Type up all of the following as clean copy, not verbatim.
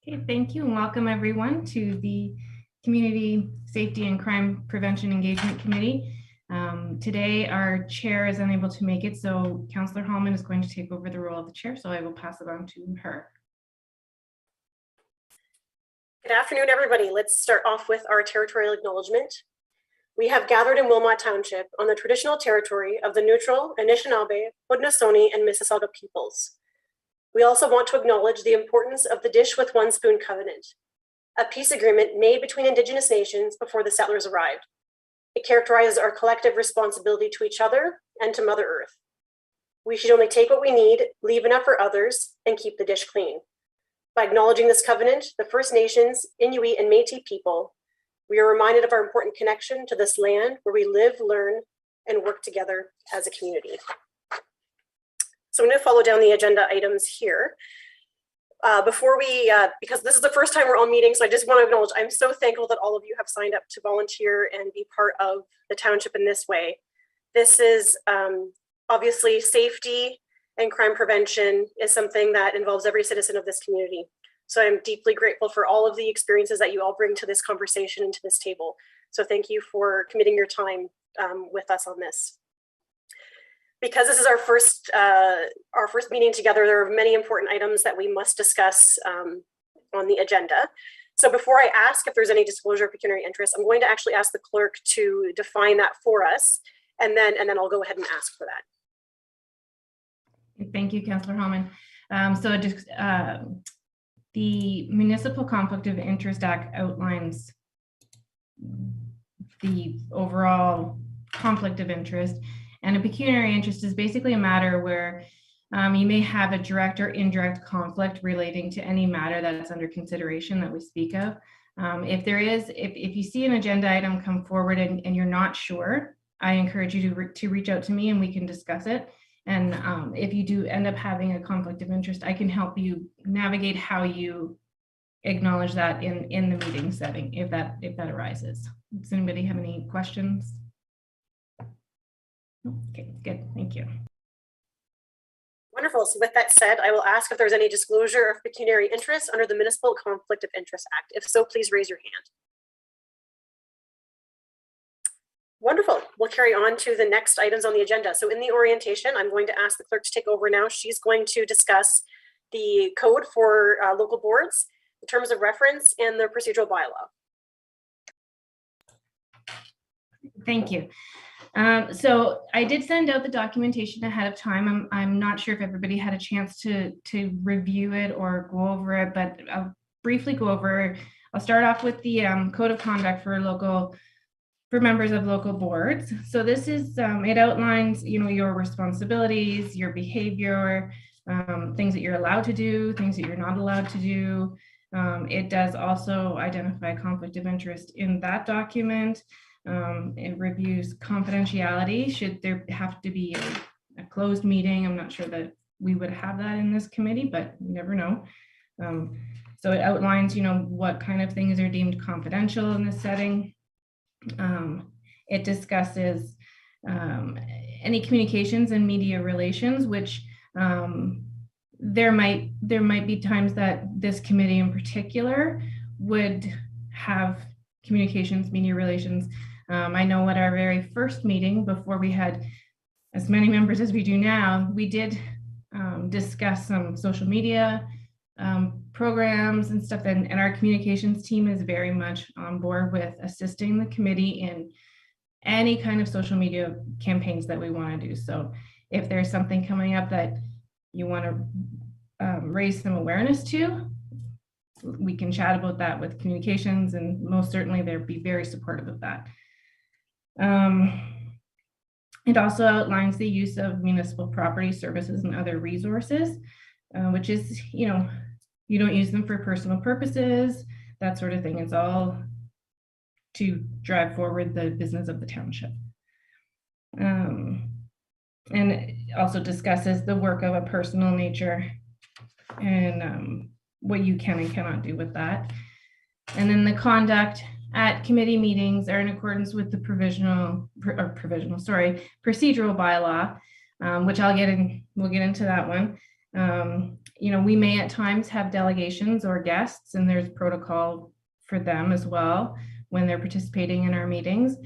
Okay, thank you and welcome everyone to the Community Safety and Crime Prevention Engagement Committee. Today our chair is unable to make it, so Councilor Hallman is going to take over the role of the chair, so I will pass it on to her. Good afternoon, everybody. Let's start off with our territorial acknowledgement. We have gathered in Wilmot Township on the traditional territory of the neutral Anishinaabe, Haudenosaunee, and Mississauga peoples. We also want to acknowledge the importance of the Dish with One Spoon Covenant, a peace agreement made between Indigenous nations before the settlers arrived. It characterizes our collective responsibility to each other and to Mother Earth. We should only take what we need, leave enough for others, and keep the dish clean. By acknowledging this covenant, the First Nations, Inuit, and Métis people, we are reminded of our important connection to this land where we live, learn, and work together as a community. So I'm going to follow down the agenda items here. Before we, because this is the first time we're all meeting, so I just want to acknowledge I'm so thankful that all of you have signed up to volunteer and be part of the township in this way. This is obviously safety and crime prevention is something that involves every citizen of this community. So I'm deeply grateful for all of the experiences that you all bring to this conversation and to this table. So thank you for committing your time with us on this. Because this is our first meeting together, there are many important items that we must discuss on the agenda. So before I ask if there's any disclosure of pecuniary interest, I'm going to actually ask the clerk to define that for us, and then I'll go ahead and ask for that. Thank you, Councillor Hallman. The Municipal Conflict of Interest Act outlines the overall conflict of interest. And a pecuniary interest is basically a matter where you may have a direct or indirect conflict relating to any matter that's under consideration that we speak of. If you see an agenda item come forward and you're not sure, I encourage you to reach out to me and we can discuss it. And if you do end up having a conflict of interest, I can help you navigate how you acknowledge that in the meeting setting if that arises. Does anybody have any questions? Okay, good, thank you. Wonderful. So with that said, I will ask if there's any disclosure of pecuniary interest under the Municipal Conflict of Interest Act. If so, please raise your hand. Wonderful. We'll carry on to the next items on the agenda. So in the orientation, I'm going to ask the clerk to take over now. She's going to discuss the code for local boards, the terms of reference, and the procedural bylaw. Thank you. So I did send out the documentation ahead of time. I'm not sure if everybody had a chance to review it or go over it, but I'll briefly go over. I'll start off with the code of conduct for members of local boards. So this is it outlines your responsibilities, your behavior, things that you're allowed to do, things that you're not allowed to do. It does also identify conflict of interest in that document. It reviews confidentiality. Should there have to be a closed meeting? I'm not sure that we would have that in this committee, but you never know. So it outlines, what kind of things are deemed confidential in this setting. It discusses any communications and media relations, which there might be times that this committee in particular would have communications, media relations. I know at our very first meeting, before we had as many members as we do now, we did discuss some social media programs and stuff, and our communications team is very much on board with assisting the committee in any kind of social media campaigns that we want to do. So if there's something coming up that you want to raise some awareness to, we can chat about that with communications, and most certainly they'll be very supportive of that. It also outlines the use of municipal property, services, and other resources, which is, you don't use them for personal purposes, that sort of thing. It's all to drive forward the business of the township. And it also discusses the work of a personal nature and what you can and cannot do with that. And then the conduct at committee meetings are in accordance with the procedural bylaw, which we'll get into that one. You know, we may at times have delegations or guests, and there's protocol for them as well when they're participating in our meetings.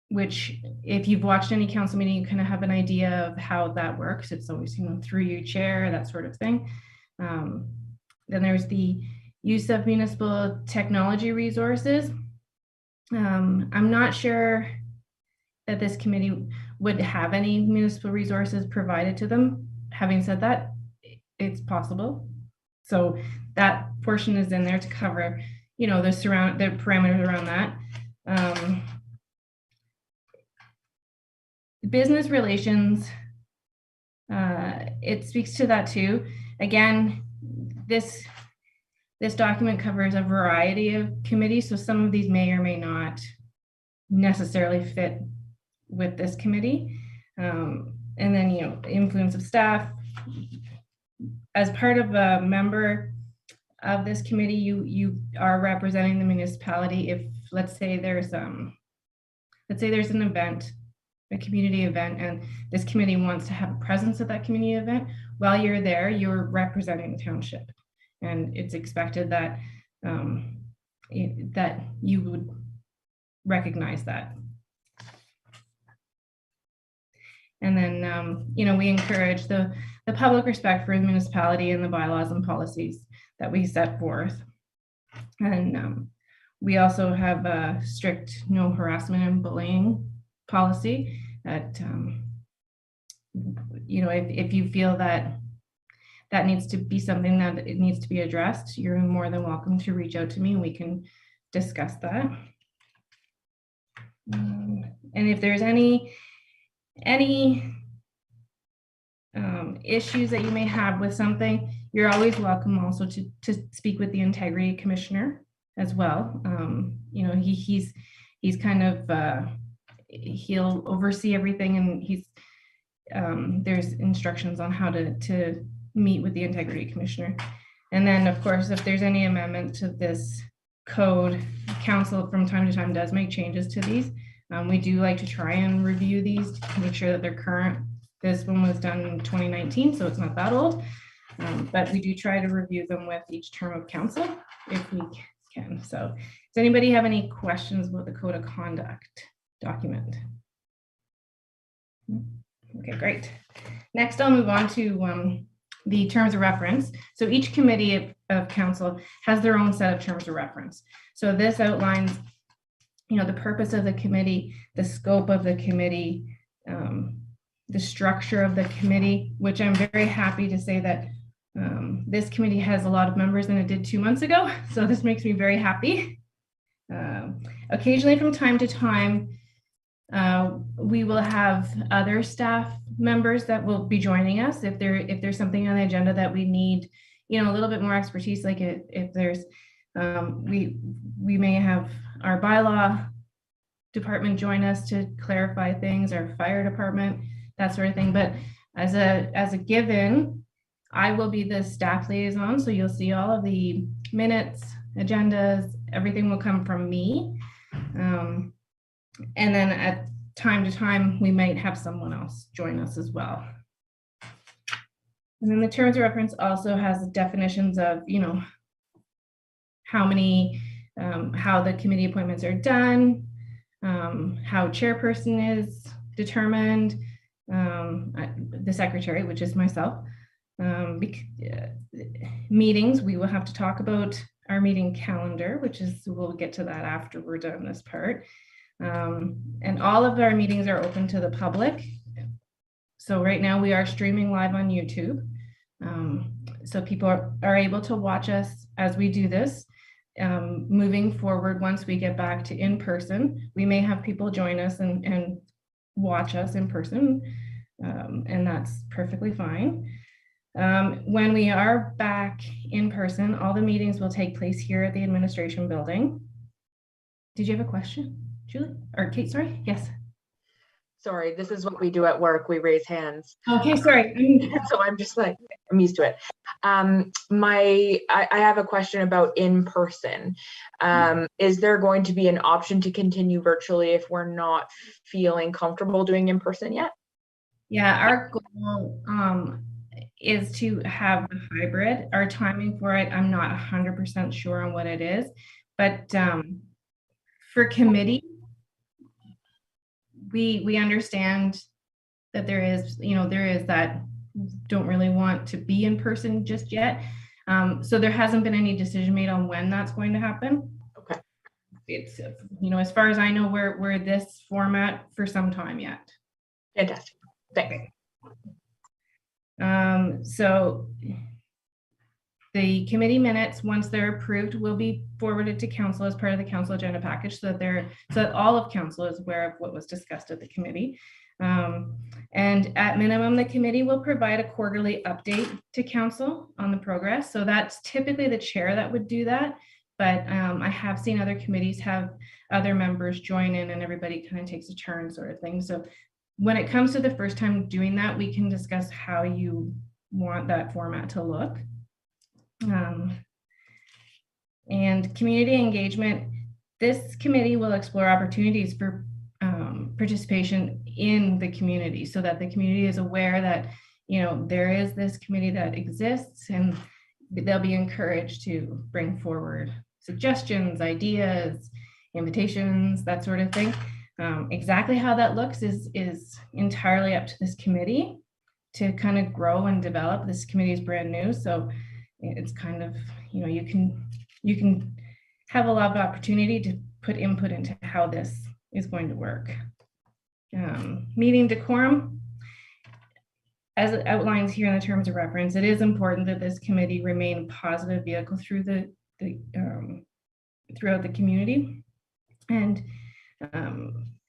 Which, if you've watched any council meeting, you kind of have an idea of how that works. It's always, you know, through your chair, that sort of thing. Then there's the use of municipal technology resources. I'm not sure that this committee would have any municipal resources provided to them. Having said that, it's possible. So that portion is in there to cover, you know, the parameters around that. Business relations, it speaks to that too. Again, this document covers a variety of committees, so some of these may or may not necessarily fit with this committee. And then, you know, influence of staff. As part of a member of this committee, you are representing the municipality. If, let's say there's an event, a community event, and this committee wants to have a presence at that community event, while you're there, you're representing the township. And it's expected that that you would recognize that. And then, you know, we encourage the public respect for the municipality and the bylaws and policies that we set forth. And we also have a strict no harassment and bullying policy that, you know, if you feel that that needs to be something that it needs to be addressed, you're more than welcome to reach out to me and we can discuss that. And if there's any issues that you may have with something, you're always welcome also to speak with the integrity commissioner as well. You know, he's kind of, he'll oversee everything, and he's there's instructions on how to meet with the integrity commissioner. And then, of course, if there's any amendment to this code, council from time to time does make changes to these. We do like to try and review these to make sure that they're current. This one was done in 2019, so it's not that old, but we do try to review them with each term of council if we can. So does anybody have any questions about the code of conduct document? Okay, great. Next, I'll move on to the terms of reference. So each committee of council has their own set of terms of reference. So this outlines, you know, the purpose of the committee, the scope of the committee, the structure of the committee, which I'm very happy to say that this committee has a lot of members than it did 2 months ago. So this makes me very happy. Occasionally, from time to time, we will have other staff members that will be joining us if there's something on the agenda that we need, you know, a little bit more expertise. Like if there's we may have our bylaw department join us to clarify things, our fire department, that sort of thing. But as a given, I will be the staff liaison, so you'll see all of the minutes, agendas, everything will come from me. And then at time to time, we might have someone else join us as well. And then the terms of reference also has the definitions of, you know, how many, how the committee appointments are done, how chairperson is determined, the secretary, which is myself. Meetings, we will have to talk about our meeting calendar, which is, we'll get to that after we're done this part. And all of our meetings are open to the public. So right now we are streaming live on YouTube. So people are able to watch us as we do this. Moving forward, once we get back to in person, we may have people join us and watch us in person, and that's perfectly fine. When we are back in person, all the meetings will take place here at the administration building. Did you have a question, Julie? Or Kate, sorry? Yes. Sorry, this is what we do at work. We raise hands. Okay, sorry. So I'm just like, I'm used to it. I have a question about in person. Is there going to be an option to continue virtually if we're not feeling comfortable doing in person yet? Yeah, our goal is to have the hybrid. Our timing for it, I'm not 100% sure on what it is, but for committee, we understand that there is, there is that don't really want to be in person just yet. So there hasn't been any decision made on when that's going to happen. Okay. It's, as far as I know, we're this format for some time yet. Fantastic. Thanks. So the committee minutes, once they're approved, will be forwarded to council as part of the council agenda package so that all of council is aware of what was discussed at the committee. And at minimum, the committee will provide a quarterly update to council on the progress. So that's typically the chair that would do that. But I have seen other committees have other members join in and everybody kind of takes a turn sort of thing. So when it comes to the first time doing that, we can discuss how you want that format to look. And community engagement, this committee will explore opportunities for participation in the community so that the community is aware that, there is this committee that exists and they'll be encouraged to bring forward suggestions, ideas, invitations, that sort of thing. Exactly how that looks is entirely up to this committee to kind of grow and develop. This committee is brand new, so it's kind of, you can have a lot of opportunity to put input into how this is going to work. Meeting decorum, as it outlines here in the terms of reference, it is important that this committee remain a positive vehicle through throughout the community. And,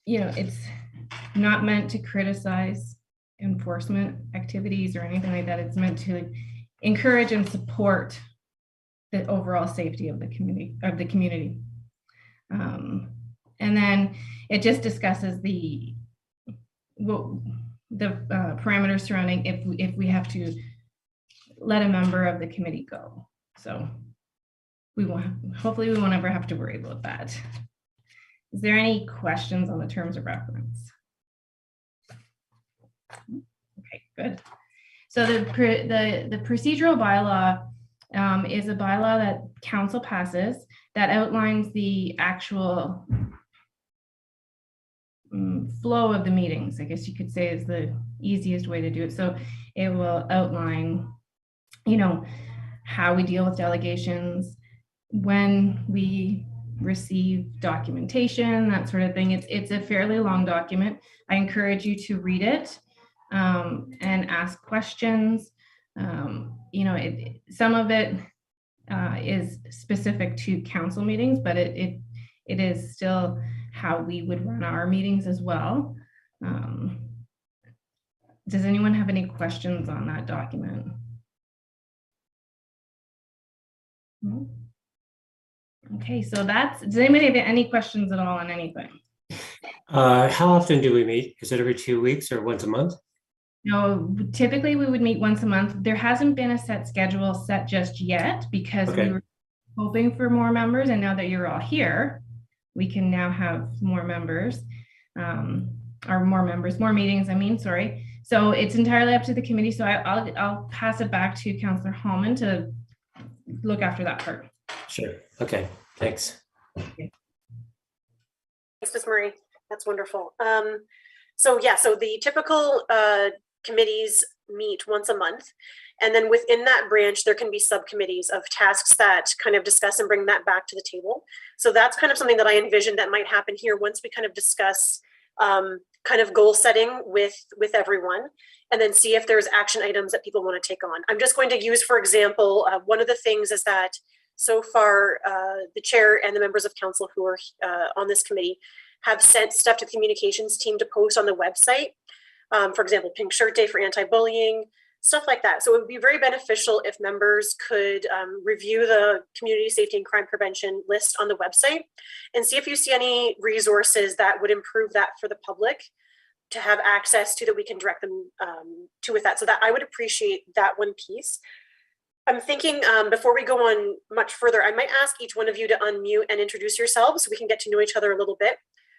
it's not meant to criticize enforcement activities or anything like that. It's meant to encourage and support the overall safety of the community. And then it just discusses the parameters surrounding if we have to let a member of the committee go. So hopefully we won't ever have to worry about that. Is there any questions on the terms of reference? Okay, good. So the procedural bylaw is a bylaw that council passes that outlines the actual flow of the meetings, I guess you could say, is the easiest way to do it. So it will outline, how we deal with delegations, when we receive documentation, that sort of thing. It's a fairly long document. I encourage you to read it and ask questions. Some of it is specific to council meetings, but it is still how we would run our meetings as well. Does anyone have any questions on that document? No? Okay, so does anybody have any questions at all on anything? How often do we meet? Is it every 2 weeks or once a month? No, typically we would meet once a month. There hasn't been a set schedule set just yet because we were hoping for more members, and now that you're all here, we can now have more members, more meetings, sorry. So it's entirely up to the committee. So I'll pass it back to Councilor Hallman to look after that part. Sure. Okay. Thanks. Thanks, Ms. Murray. That's wonderful. So the typical committees meet once a month. And then within that branch, there can be subcommittees of tasks that kind of discuss and bring that back to the table. So that's kind of something that I envision that might happen here once we kind of discuss kind of goal setting with everyone, and then see if there's action items that people want to take on. I'm just going to use, for example, one of the things is that so far the chair and the members of council who are on this committee have sent stuff to the communications team to post on the website. For example, Pink Shirt Day for anti-bullying, stuff like that. So it would be very beneficial if members could review the community safety and crime prevention list on the website and see if you see any resources that would improve that for the public to have access to, that we can direct them to with that. So that I would appreciate that one piece. I'm thinking before we go on much further, I might ask each one of you to unmute and introduce yourselves so we can get to know each other a little bit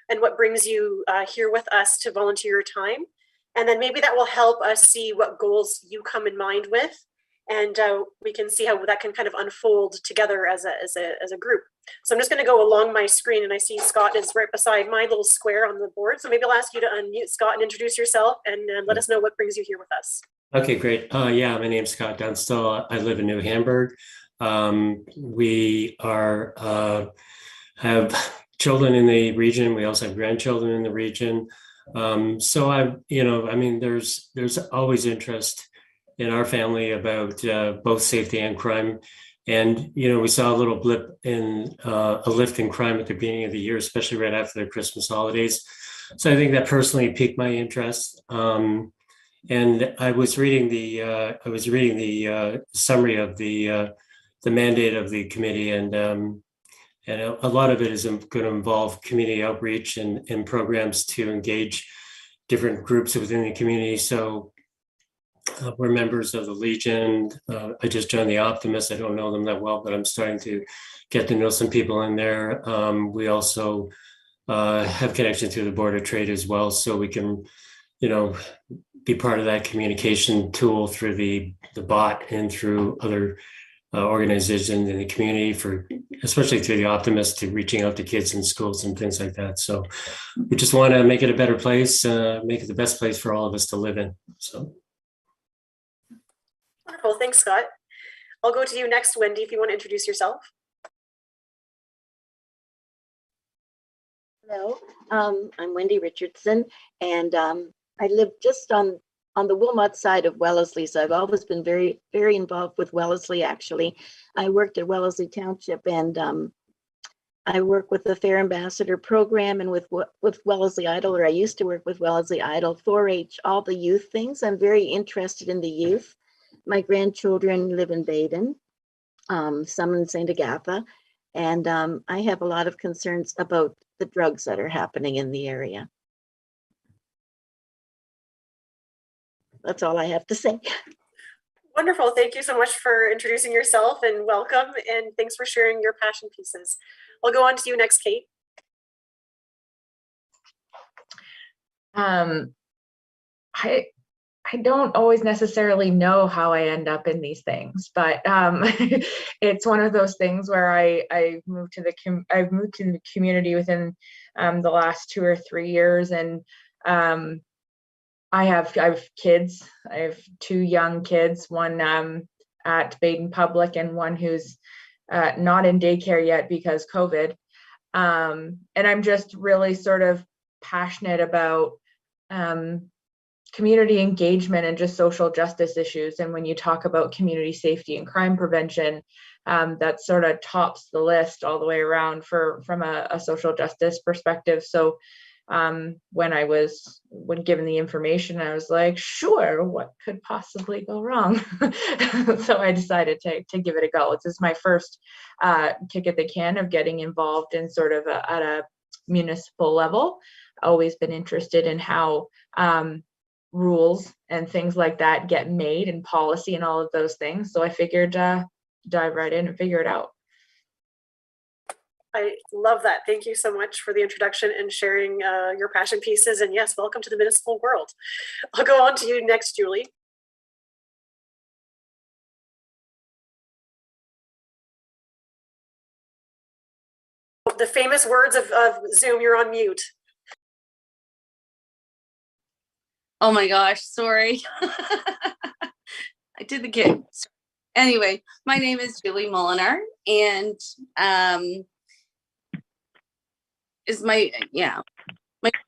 and what brings you here with us to volunteer your time. And then maybe that will help us see what goals you come in mind with. And we can see how that can kind of unfold together as a group. So I'm just going to go along my screen, and I see Scott is right beside my little square on the board. So maybe I'll ask you to unmute, Scott, and introduce yourself and let us know what brings you here with us. Okay, great. Yeah, my name's Scott Dunstall. I live in New Hamburg. We are have children in the region. We also have grandchildren in the region. So there's always interest in our family about both safety and crime. And, we saw a little blip in a lift in crime at the beginning of the year, especially right after the Christmas holidays. So I think that personally piqued my interest. And I was reading the summary of the mandate of the committee, and a lot of it is going to involve community outreach and programs to engage different groups within the community. So we're members of the Legion. I just joined the Optimist. I don't know them that well, but I'm starting to get to know some people in there. We also have connection to the Board of Trade as well, so we can, be part of that communication tool through the bot and through other organizations in the community, especially through the Optimist, to reaching out to kids in schools and things like that. So we just want to make it a better place, make it the best place for all of us to live in. So. Wonderful. Thanks, Scott. I'll go to you next, Wendy, if you want to introduce yourself. Hello, I'm Wendy Richardson, and I live just on the Wilmot side of Wellesley. So I've always been very, very involved with Wellesley, actually. I worked at Wellesley Township, and I work with the Fair Ambassador program and with Wellesley Idol, or I used to work with Wellesley Idol, 4-H, all the youth things. I'm very interested in the youth. My grandchildren live in Baden, some in St. Agatha, and I have a lot of concerns about the drugs that are happening in the area. That's all I have to say. Wonderful. Thank you so much for introducing yourself, and welcome, and thanks for sharing your passion pieces. I'll go on to you next, Kate. I don't always necessarily know how I end up in these things, but it's one of those things where I've moved to the community within the last 2 or 3 years, and I have kids. I have 2 young kids, one at Baden Public and one who's not in daycare yet because COVID. And I'm just really sort of passionate about community engagement and just social justice issues. And when you talk about community safety and crime prevention, that sort of tops the list all the way around from a social justice perspective. So when given the information, I was like, sure, what could possibly go wrong? So I decided to give it a go. This is my first kick at the can of getting involved in sort of at a municipal level. Always been interested in how rules and things like that get made, and policy and all of those things. So I figured dive right in and figure it out. I love that. Thank you so much for the introduction and sharing your passion pieces. And yes, welcome to the municipal world. I'll go on to you next, Julie. The famous words of Zoom, you're on mute. Oh my gosh, sorry. I did the gig. Anyway, my name is Julie Mulliner, and my name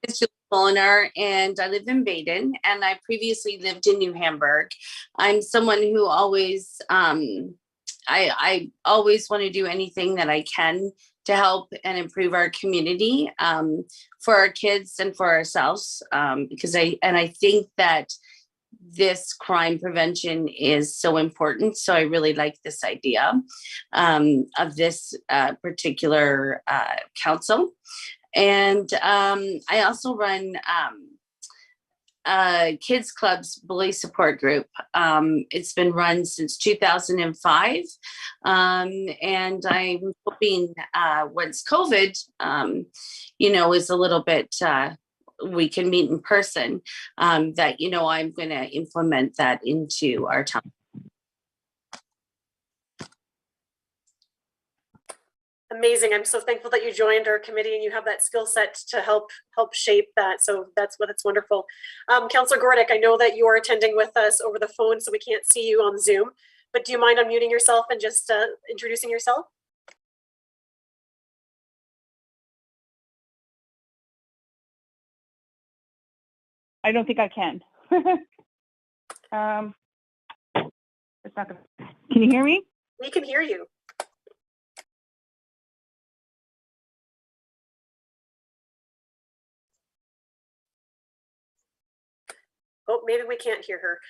is Julie Mulliner, and I live in Baden, and I previously lived in New Hamburg. I'm someone who always I always want to do anything that I can to help and improve our community, for our kids and for ourselves, because I think that this crime prevention is so important. So I really like this idea of this particular council. And I also run Kids Club's Bully Support Group. It's been run since 2005. And I'm hoping once COVID, is a little bit we can meet in person, that, you know, I'm going to implement that into our town. Amazing. I'm so thankful that you joined our committee and you have that skill set to help shape that. So that's wonderful. Councilor Gordon, I know that you are attending with us over the phone, so we can't see you on Zoom, but do you mind unmuting yourself and just introducing yourself? I don't think I can. It's not gonna, can you hear me? We can hear you. Oh, maybe we can't hear her.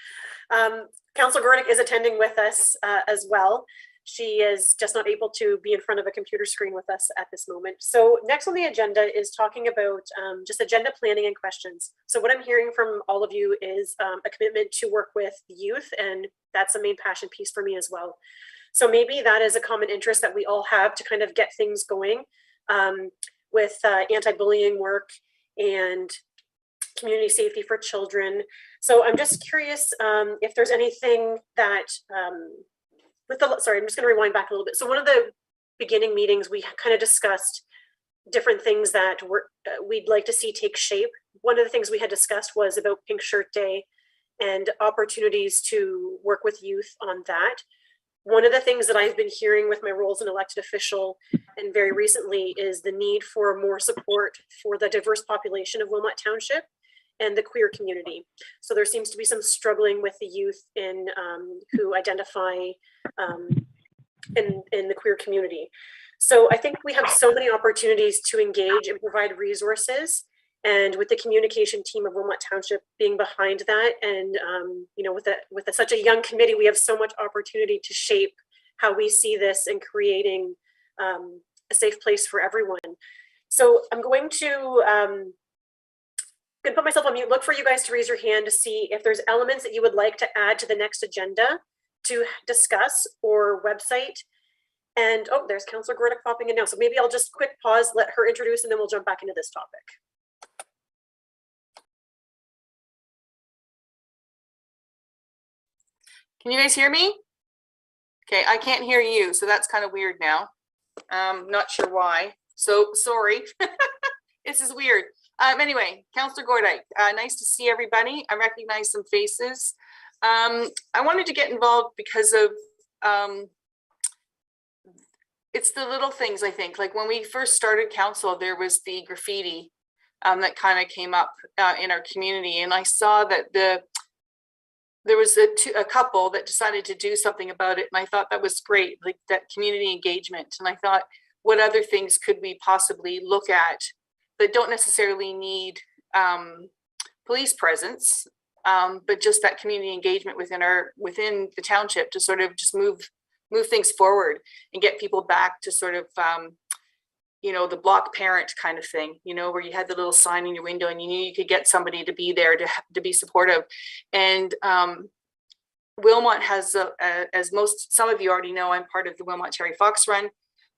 Councilor Gordon is attending with us as well. She is just not able to be in front of a computer screen with us at this moment. So next on the agenda is talking about just agenda planning and questions. So what I'm hearing from all of you is a commitment to work with the youth, and that's a main passion piece for me as well. So maybe that is a common interest that we all have to kind of get things going with anti-bullying work and community safety for children. So I'm just curious if there's anything that, sorry, I'm just going to rewind back a little bit. So one of the beginning meetings, we kind of discussed different things that we'd like to see take shape. One of the things we had discussed was about Pink Shirt Day and opportunities to work with youth on that. One of the things that I've been hearing with my role as an elected official and very recently is the need for more support for the diverse population of Wilmot Township and the queer community. So there seems to be some struggling with the youth in who identify in the queer community. So I think we have so many opportunities to engage and provide resources, and with the communication team of Wilmot Township being behind that, and you know, with such a young committee, we have so much opportunity to shape how we see this and creating a safe place for everyone. So I'm going to can put myself on mute, look for you guys to raise your hand to see if there's elements that you would like to add to the next agenda to discuss or website. And oh, there's Councilor Gordon popping in now. So maybe I'll just quick pause, let her introduce, and then we'll jump back into this topic. Can you guys hear me? Okay, I can't hear you, so that's kind of weird now. Not sure why. So sorry. This is weird. Anyway, Councilor Gordon, nice to see everybody. I recognize some faces. I wanted to get involved because of it's the little things, I think. Like when we first started council, there was the graffiti that kind of came up in our community, and I saw that there was a couple that decided to do something about it, and I thought that was great, like that community engagement. And I thought, what other things could we possibly look at that don't necessarily need police presence, but just that community engagement within the township to sort of just move things forward and get people back to sort of you know, the block parent kind of thing, you know, where you had the little sign in your window and you knew you could get somebody to be there to be supportive. And Wilmot has, as some of you already know, I'm part of the Wilmot Cherry Fox Run.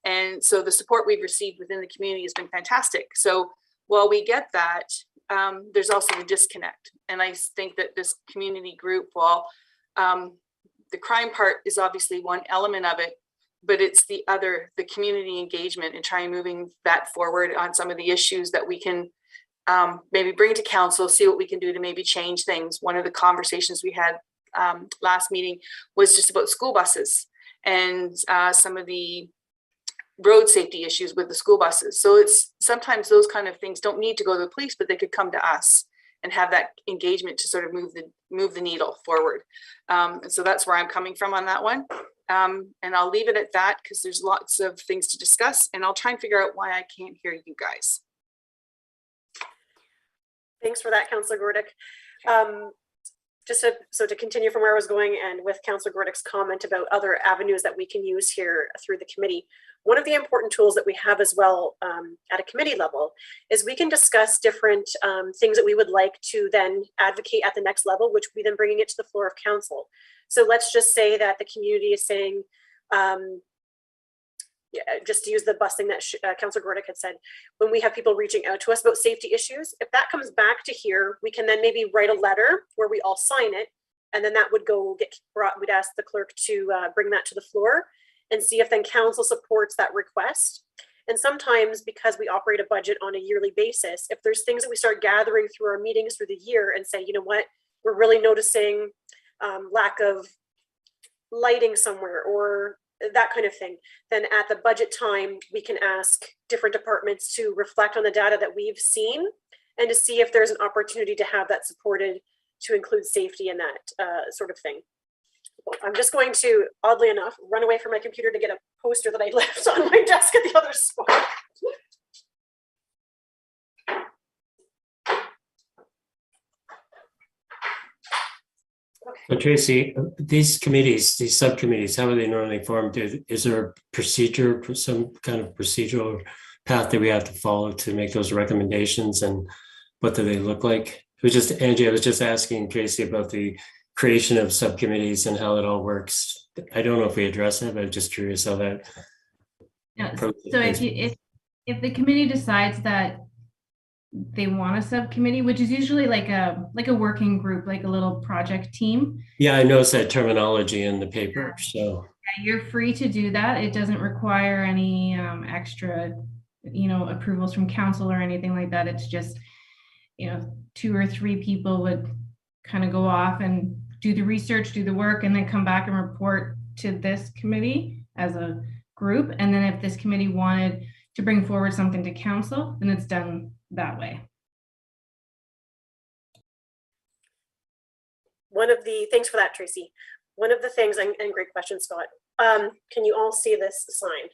And so the support we've received within the community has been fantastic. So while we get that, there's also the disconnect. And I think that this community group, while the crime part is obviously one element of it, but it's the community engagement and trying moving that forward on some of the issues that we can maybe bring to council, see what we can do to maybe change things. One of the conversations we had last meeting was just about school buses and some of the road safety issues with the school buses. So it's sometimes those kind of things don't need to go to the police, but they could come to us and have that engagement to sort of move the needle forward. And so that's where I'm coming from on that one. And I'll leave it at that because there's lots of things to discuss, and I'll try and figure out why I can't hear you guys. Thanks for that, Councilor Gordon. So to continue from where I was going, and with Councilor Gordon's comment about other avenues that we can use here through the committee, one of the important tools that we have as well at a committee level is we can discuss different things that we would like to then advocate at the next level, which we then bringing it to the floor of council. So let's just say that the community is saying, just to use the busing that Councilor Gordon had said, when we have people reaching out to us about safety issues, if that comes back to here, we can then maybe write a letter where we all sign it, and then that would go get brought. We'd ask the clerk to bring that to the floor and see if then council supports that request. And sometimes, because we operate a budget on a yearly basis, if there's things that we start gathering through our meetings through the year and say, you know what, we're really noticing lack of lighting somewhere or that kind of thing, then at the budget time, we can ask different departments to reflect on the data that we've seen and to see if there's an opportunity to have that supported to include safety in that sort of thing. I'm just going to, oddly enough, run away from my computer to get a poster that I left on my desk at the other spot. So Tracy, these committees, these subcommittees, how are they normally formed? Is there a procedure, some kind of procedural path that we have to follow to make those recommendations, and what do they look like? It was just, Angie, I was just asking Tracy about the creation of subcommittees and how it all works. I don't know if we addressed that, but I'm just curious how that. Yeah, so if the committee decides that they want a subcommittee, which is usually like a working group, like a little project team. Yeah, I noticed that terminology in the paper. So yeah, you're free to do that. It doesn't require any extra, approvals from council or anything like that. It's just, 2 or 3 people would kind of go off and do the research, do the work, and then come back and report to this committee as a group. And then if this committee wanted to bring forward something to council, then it's done that way. Thanks for that, Tracy. One of the things, and great question, Scott. Can you all see this sign?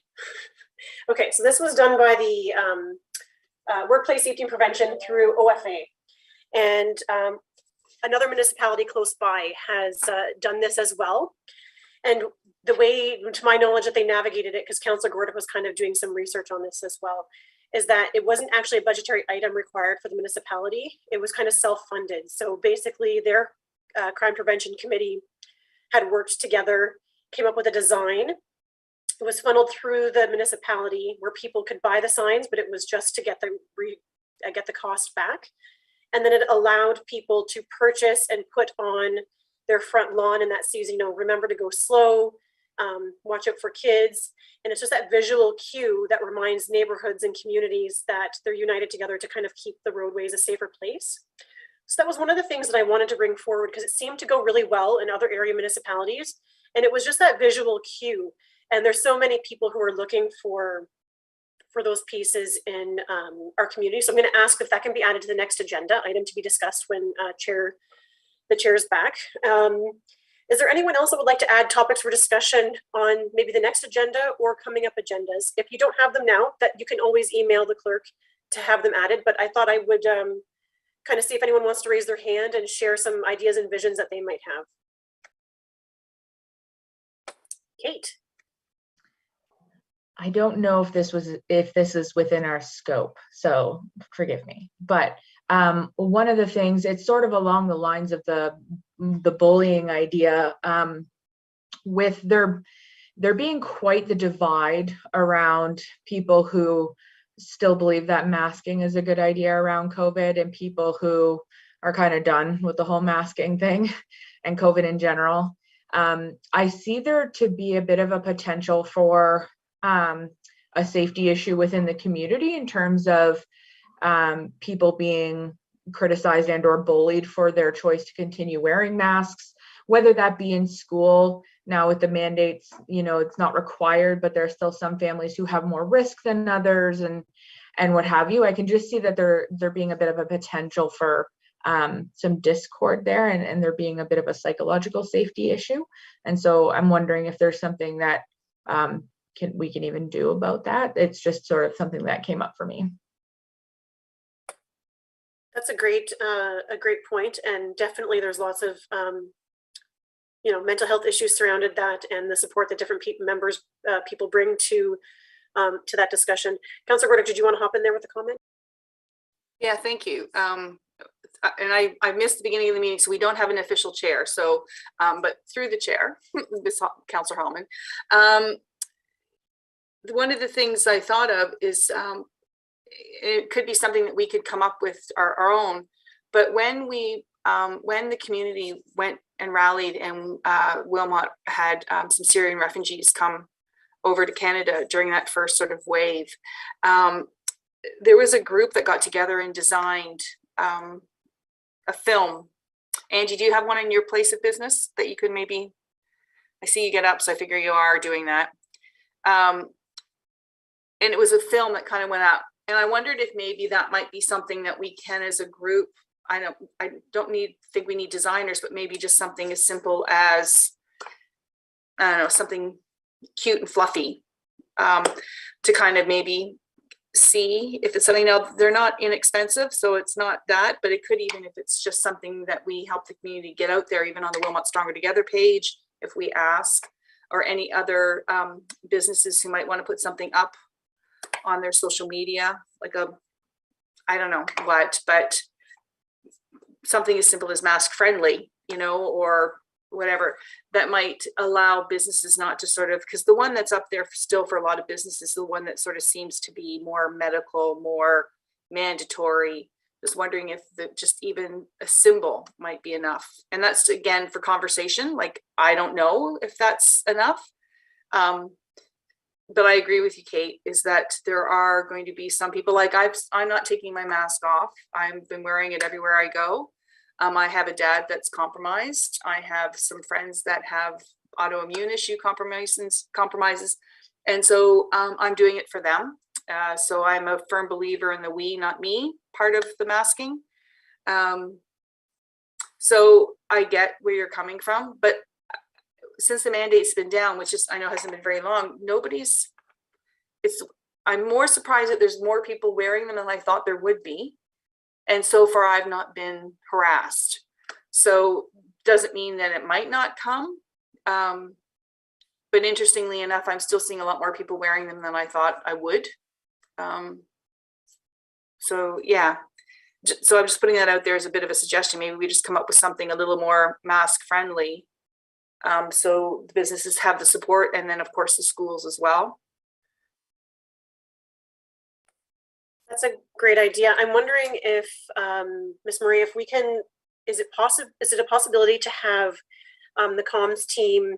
Okay, so this was done by the Workplace Safety and Prevention through OFA. And another municipality close by has done this as well. And the way, to my knowledge, that they navigated it, because Councilor Gordon was kind of doing some research on this as well, is that it wasn't actually a budgetary item required for the municipality. It was kind of self-funded. So basically their crime prevention committee had worked together, came up with a design. It was funneled through the municipality where people could buy the signs, but it was just to get the cost back. And then it allowed people to purchase and put on their front lawn in that season, remember to go slow, watch out for kids. And it's just that visual cue that reminds neighborhoods and communities that they're united together to kind of keep the roadways a safer place. So that was one of the things that I wanted to bring forward, because it seemed to go really well in other area municipalities. And it was just that visual cue. And there's so many people who are looking for those pieces in our community. So I'm going to ask if that can be added to the next agenda item to be discussed when the chair's back. Is there anyone else that would like to add topics for discussion on maybe the next agenda or coming up agendas? If you don't have them now, that you can always email the clerk to have them added. But I thought I would kind of see if anyone wants to raise their hand and share some ideas and visions that they might have. Kate. I don't know if this is within our scope, so forgive me. But one of the things, it's sort of along the lines of the bullying idea, with there being quite the divide around people who still believe that masking is a good idea around COVID, and people who are kind of done with the whole masking thing and COVID in general. I see there to be a bit of a potential for a safety issue within the community in terms of people being criticized and or bullied for their choice to continue wearing masks, whether that be in school. Now with the mandates, it's not required, but there are still some families who have more risk than others and what have you. I can just see that there being a bit of a potential for some discord there, and there being a bit of a psychological safety issue. And so I'm wondering if there's something that we can even do about that. It's just sort of something that came up for me. That's a great point, and definitely there's lots of mental health issues surrounded that, and the support that different people bring to that discussion. Councilor Gordon, did you want to hop in there with a comment? Yeah, thank you. And I missed the beginning of the meeting, so we don't have an official chair. So, but through the chair, Councilor Hallman, one of the things I thought of is it could be something that we could come up with our own. But when the community went and rallied, and Wilmot had some Syrian refugees come over to Canada during that first sort of wave, there was a group that got together and designed a film. Angie, do you have one in your place of business that you could maybe? I see you get up, so I figure you are doing that. And it was a film that kind of went up, and I wondered if maybe that might be something that we can, as a group. I don't think we need designers, but maybe just something as simple as, I don't know, something cute and fluffy, to kind of maybe see if it's something. Now, they're not inexpensive, so it's not that, but it could, even if it's just something that we help the community get out there, even on the Wilmot Stronger Together page, if we ask, or any other businesses who might want to put something up on their social media, like I don't know what, but something as simple as mask friendly, or whatever, that might allow businesses not to sort of, because the one that's up there still for a lot of businesses, the one that sort of seems to be more medical, more mandatory. Just wondering if just even a symbol might be enough. And that's, again, for conversation. Like, I don't know if that's enough. But I agree with you, Kate, is that there are going to be some people, like I'm not taking my mask off. I've been wearing it everywhere I go. I have a dad that's compromised. I have some friends that have autoimmune issue compromises. And so I'm doing it for them. So I'm a firm believer in the we, not me part of the masking. So I get where you're coming from, but since the mandate's been down, which is, I know hasn't been very long, I'm more surprised that there's more people wearing them than I thought there would be. And so far I've not been harassed. So doesn't mean that it might not come. But interestingly enough, I'm still seeing a lot more people wearing them than I thought I would. So yeah, so I'm just putting that out there as a bit of a suggestion. Maybe we just come up with something a little more mask friendly. So the businesses have the support, and then of course the schools as well. That's a great idea. I'm wondering if, Ms. Marie, if we can, is it a possibility to have the comms team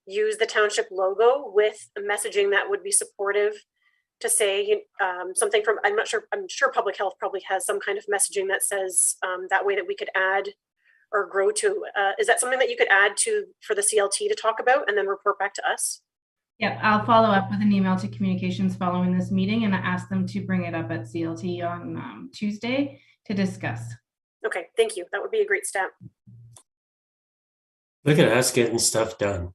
use the township logo with messaging that would be supportive, to say something from, I'm sure public health probably has some kind of messaging that says that way, that we could add or grow to. Is that something that you could add to for the CLT to talk about and then report back to us? Yeah, I'll follow up with an email to communications following this meeting and ask them to bring it up at CLT on Tuesday to discuss. Okay, thank you. That would be a great step. Look at us getting stuff done.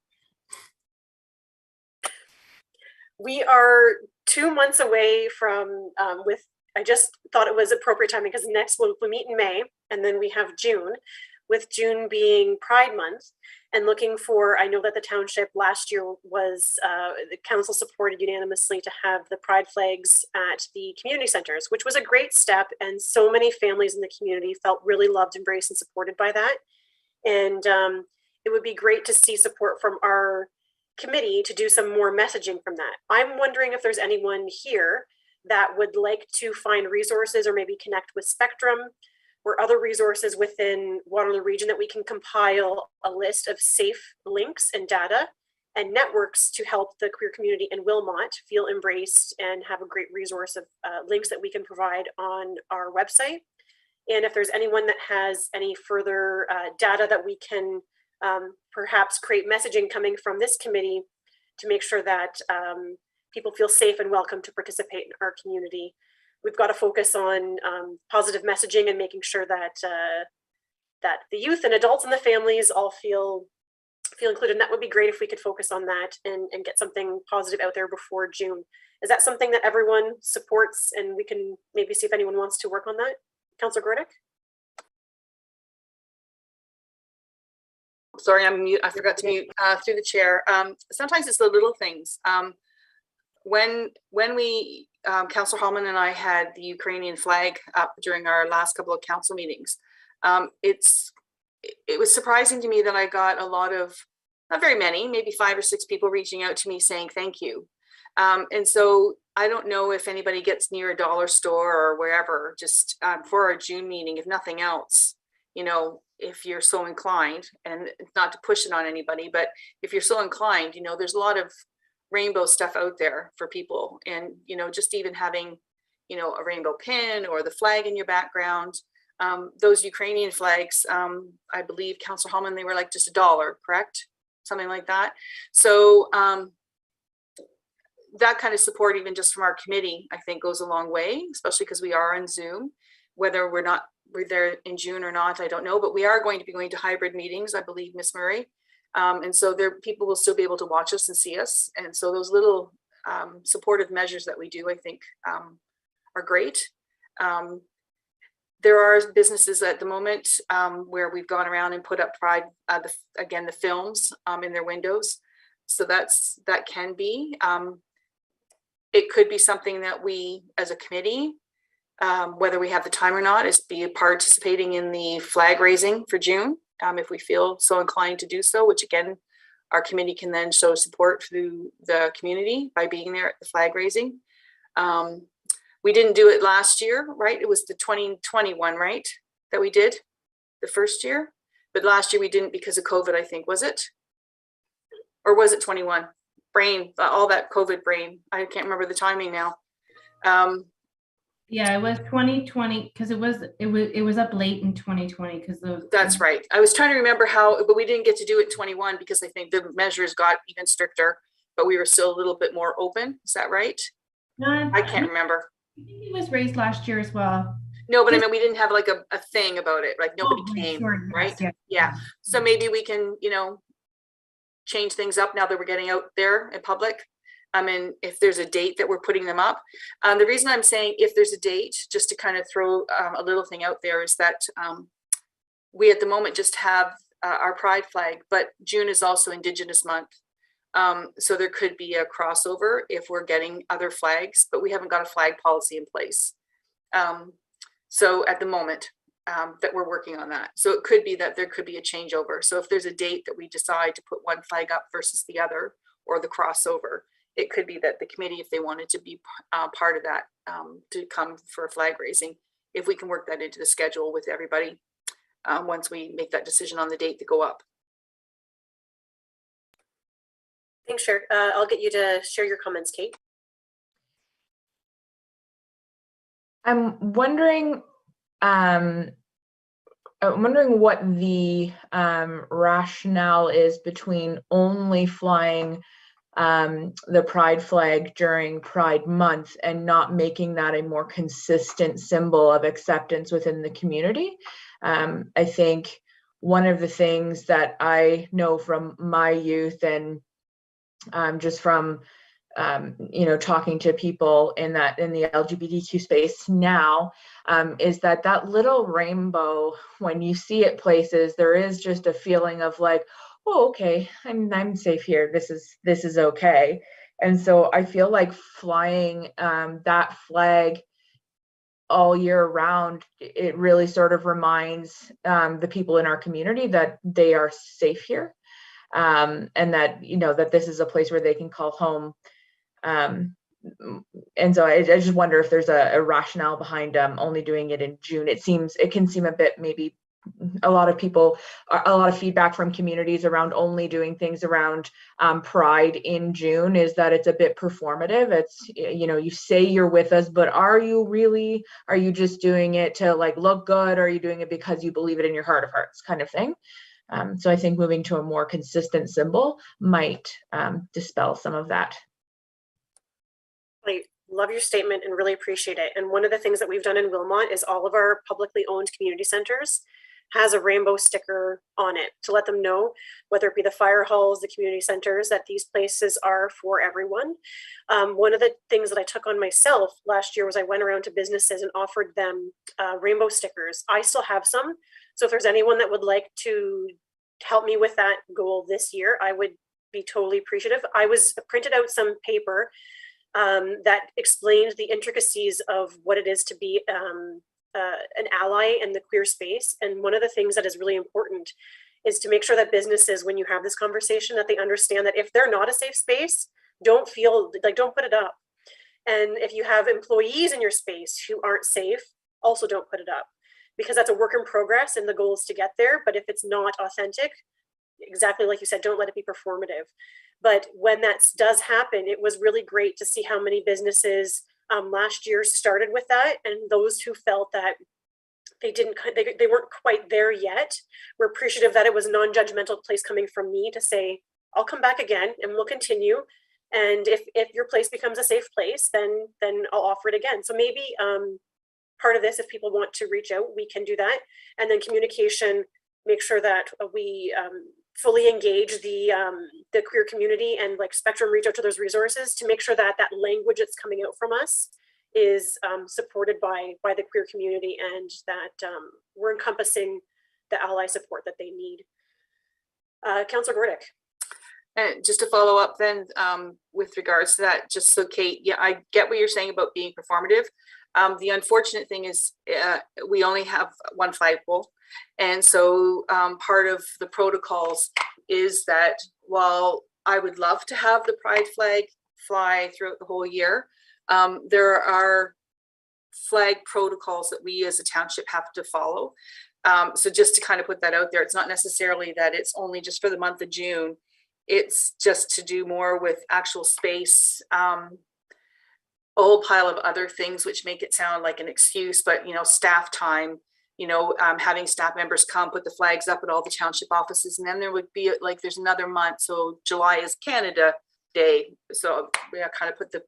We are 2 months away from I just thought it was appropriate timing, because next we'll meet in May, and then we have June, with June being Pride Month, and looking for, I know that the township last year was, the council supported unanimously to have the Pride flags at the community centers, which was a great step. And so many families in the community felt really loved, embraced, and supported by that. And it would be great to see support from our committee to do some more messaging from that. I'm wondering if there's anyone here that would like to find resources, or maybe connect with Spectrum or other resources within Waterloo Region, that we can compile a list of safe links and data and networks to help the queer community in Wilmot feel embraced, and have a great resource of links that we can provide on our website. And if there's anyone that has any further data that we can perhaps create messaging coming from this committee to make sure that people feel safe and welcome to participate in our community. We've got to focus on positive messaging and making sure that that the youth and adults and the families all feel included. And that would be great if we could focus on that and get something positive out there before June. Is that something that everyone supports, and we can maybe see if anyone wants to work on that? Councilor Gordon? Sorry, I'm mute. I forgot to mute through the chair. Sometimes it's the little things. When we, Councillor Hallman and I had the Ukrainian flag up during our last couple of council meetings, it was surprising to me that I got a lot of, not very many, maybe 5 or 6 people reaching out to me saying thank you. And so I don't know if anybody gets near a dollar store or wherever, just for our June meeting, if nothing else, you know, if you're so inclined, and not to push it on anybody, but if you're so inclined, you know, there's a lot of rainbow stuff out there for people. And, you know, just even having, you know, a rainbow pin or the flag in your background. Those Ukrainian flags, I believe, Councilor Hallman, they were like just $1, correct? Something like that. So that kind of support, even just from our committee, I think goes a long way, especially because we are on Zoom. Whether we're there in June or not, I don't know, but we are going to be going to hybrid meetings, I believe, Miss Murray. And so people will still be able to watch us and see us. And so those little supportive measures that we do, I think, are great. There are businesses at the moment where we've gone around and put up Pride, again, the films in their windows. So that can be. It could be something that we, as a committee, whether we have the time or not, is be participating in the flag raising for June, if we feel so inclined to do so, which again, our committee can then show support through the community by being there at the flag raising. We didn't do it last year, right? It was the 2021, right? That we did the first year, but last year we didn't because of COVID, I think, was it? Or was it 21? Brain, all that COVID brain. I can't remember the timing now. Yeah, it was 2020 because it was up late in 2020 because those. That's right. I was trying to remember how, but we didn't get to do it 21 because I think the measures got even stricter, but we were still a little bit more open. Is that right? I can't remember. I think it was raised last year as well. No, but I mean, we didn't have like a thing about it. Like nobody came, sure, right? yes, Yeah. So maybe we can, you know, change things up now that we're getting out there in public. I mean, if there's a date that we're putting them up. The reason I'm saying if there's a date, just to kind of throw a little thing out there, is that we at the moment just have our Pride flag, but June is also Indigenous month. So there could be a crossover if we're getting other flags, but we haven't got a flag policy in place. So at the moment that we're working on that. So it could be that there could be a changeover. So if there's a date that we decide to put one flag up versus the other, or the crossover, it could be that the committee, if they wanted to be part of that, to come for a flag raising, if we can work that into the schedule with everybody once we make that decision on the date to go up. Thanks, Chair. I'll get you to share your comments, Kate. I'm wondering what the rationale is between only flying the Pride flag during Pride Month and not making that a more consistent symbol of acceptance within the community. I think one of the things that I know from my youth and just from you know, talking to people in the LGBTQ space now, is that little rainbow, when you see it places, there is just a feeling of like, oh, okay, I'm safe here. This is okay. And so I feel like flying that flag all year round, it really sort of reminds the people in our community that they are safe here, and that, you know, that this is a place where they can call home. And so I just wonder if there's a rationale behind only doing it in June. It can seem a bit, maybe a lot of feedback from communities around only doing things around Pride in June is that it's a bit performative. It's, you know, you say you're with us, but are you just doing it to like look good? Or are you doing it because you believe it in your heart of hearts, kind of thing? So I think moving to a more consistent symbol might dispel some of that. I love your statement and really appreciate it. And one of the things that we've done in Wilmot is all of our publicly owned community centers has a rainbow sticker on it to let them know, whether it be the fire halls, the community centers, that these places are for everyone. One of the things that I took on myself last year was I went around to businesses and offered them rainbow stickers. I still have some. So if there's anyone that would like to help me with that goal this year, I would be totally appreciative. I printed out some paper that explained the intricacies of what it is to be an ally in the queer space. And one of the things that is really important is to make sure that businesses, when you have this conversation, that they understand that if they're not a safe space, don't feel like, don't put it up. And if you have employees in your space who aren't safe, also don't put it up, because that's a work in progress and the goal is to get there. But if it's not authentic, exactly like you said, don't let it be performative. But when that does happen, it was really great to see how many businesses last year started with that, and those who felt that they weren't quite there yet, we're appreciative that it was a non-judgmental place coming from me to say, I'll come back again and we'll continue. And if your place becomes a safe place, then I'll offer it again. So maybe part of this, if people want to reach out, we can do that. And then communication, make sure that we fully engage the queer community, and like Spectrum reach out to those resources to make sure that that language that's coming out from us is supported by the queer community, and that we're encompassing the ally support that they need. Councilor Gordon. And just to follow up then with regards to that, just so Kate, yeah, I get what you're saying about being performative. The unfortunate thing is we only have one flagpole. And so part of the protocols is that while I would love to have the pride flag fly throughout the whole year, there are flag protocols that we as a township have to follow. So just to kind of put that out there, it's not necessarily that it's only just for the month of June. It's just to do more with actual space, a whole pile of other things which make it sound like an excuse, but staff time, having staff members come put the flags up at all the township offices, and then there would be like, there's another month. So July is Canada Day. So we kind of put the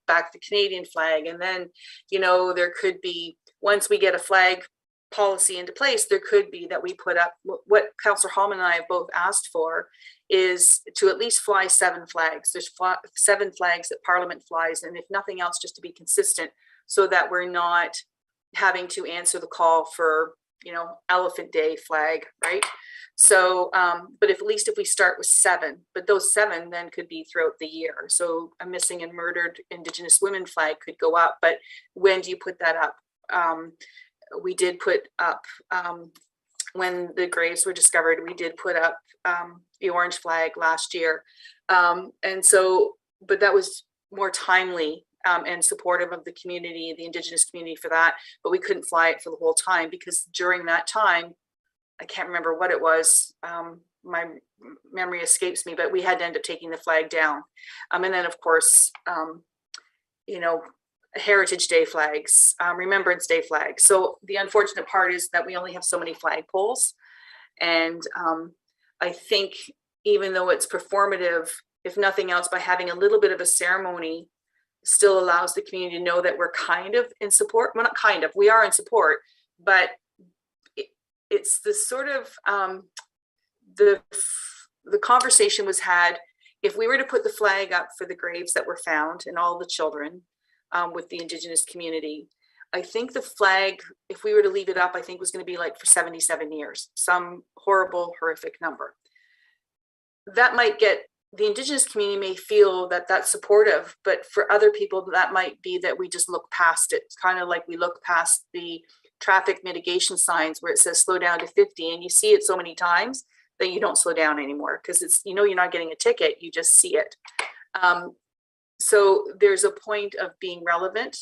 Canadian flag. And then, there could be, once we get a flag policy into place, there could be that we put up what Councillor Hallman and I have both asked for is to at least fly 7 flags. There's 7 flags that Parliament flies, and if nothing else, just to be consistent, so that we're not having to answer the call for, Elephant Day flag, right? So, but at least if we start with 7, but those 7 then could be throughout the year. So a missing and murdered Indigenous women flag could go up, but when do you put that up? We did put up, when the graves were discovered, we did put up the orange flag last year. And so, but that was more timely and supportive of the community, the Indigenous community for that, but we couldn't fly it for the whole time because during that time, I can't remember what it was, my memory escapes me, but we had to end up taking the flag down. And then of course, Heritage Day flags, Remembrance Day flags. So the unfortunate part is that we only have so many flagpoles. And I think even though it's performative, if nothing else, by having a little bit of a ceremony still allows the community to know that we're kind of in support. Well, not kind of, we are in support, but it's the sort of, the conversation was had, if we were to put the flag up for the graves that were found and all the children with the Indigenous community, I think the flag, if we were to leave it up, I think was going to be like for 77 years, some horrible, horrific number. That might get, the Indigenous community may feel that that's supportive, but for other people, that might be that we just look past it. It's kind of like we look past the traffic mitigation signs where it says slow down to 50, and you see it so many times that you don't slow down anymore because it's, you're not getting a ticket, you just see it. So there's a point of being relevant.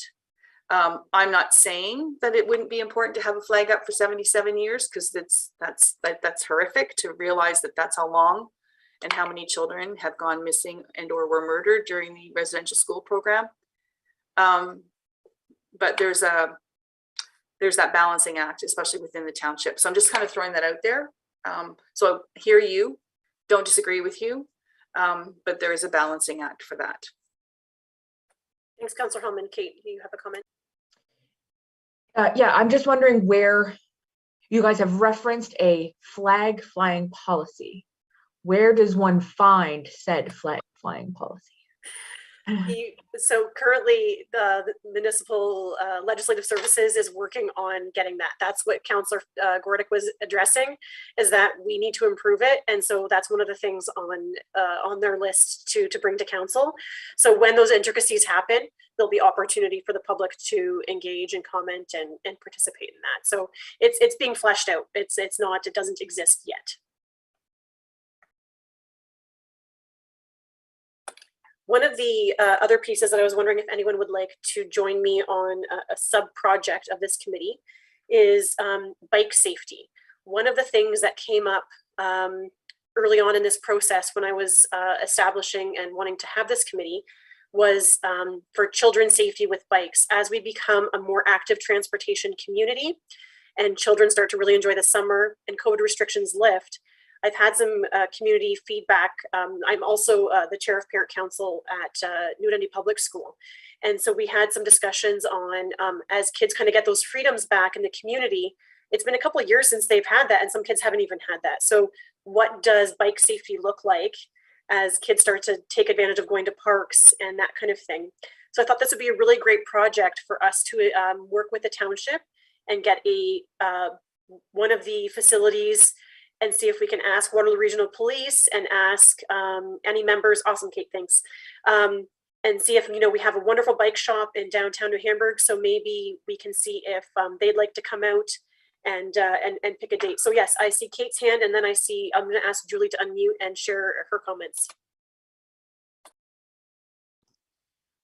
I'm not saying that it wouldn't be important to have a flag up for 77 years because that's horrific to realize that that's how long and how many children have gone missing and or were murdered during the residential school program. But there's that balancing act, especially within the township. So I'm just kind of throwing that out there. So I hear you, don't disagree with you, but there is a balancing act for that. Thanks, Councillor Hellman. Kate, do you have a comment? Yeah, I'm just wondering where you guys have referenced a flag flying policy. Where does one find said flag flying policy? So currently the municipal legislative services is working on getting that. That's what Councillor Gordon was addressing, is that we need to improve it. And so that's one of the things on their list to bring to council. So when those intricacies happen, there'll be opportunity for the public to engage and comment and participate in that. So it's being fleshed out. It doesn't exist yet. One of the other pieces that I was wondering if anyone would like to join me on a sub-project of this committee is bike safety. One of the things that came up early on in this process when I was establishing and wanting to have this committee was for children's safety with bikes. As we become a more active transportation community and children start to really enjoy the summer and COVID restrictions lift, I've had some community feedback. I'm also the chair of parent council at New Dundee Public School. And so we had some discussions on as kids kind of get those freedoms back in the community. It's been a couple of years since they've had that, and some kids haven't even had that. So what does bike safety look like as kids start to take advantage of going to parks and that kind of thing? So I thought this would be a really great project for us to work with the township and get a one of the facilities and see if we can ask Waterloo Regional Police and ask any members. Awesome, Kate, thanks. And see if, you know, we have a wonderful bike shop in downtown New Hamburg. So maybe we can see if they'd like to come out and pick a date. So yes, I see Kate's hand, and then I see, I'm gonna ask Julie to unmute and share her comments.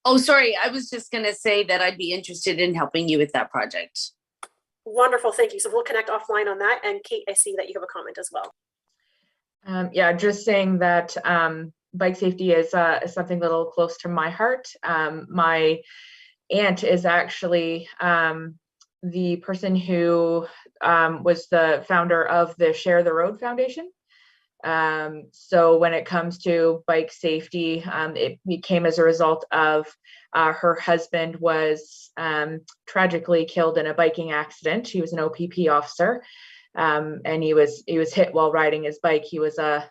Oh, sorry. I was just going to say that I'd be interested in helping you with that project. Wonderful, thank you. So we'll connect offline on that. And Kate, I see that you have a comment as well. Yeah, just saying that bike safety is something a little close to my heart. My aunt is actually the person who was the founder of the Share the Road Foundation. So when it comes to bike safety, it came as a result of her husband was tragically killed in a biking accident. He was an OPP officer, and he was hit while riding his bike. He was I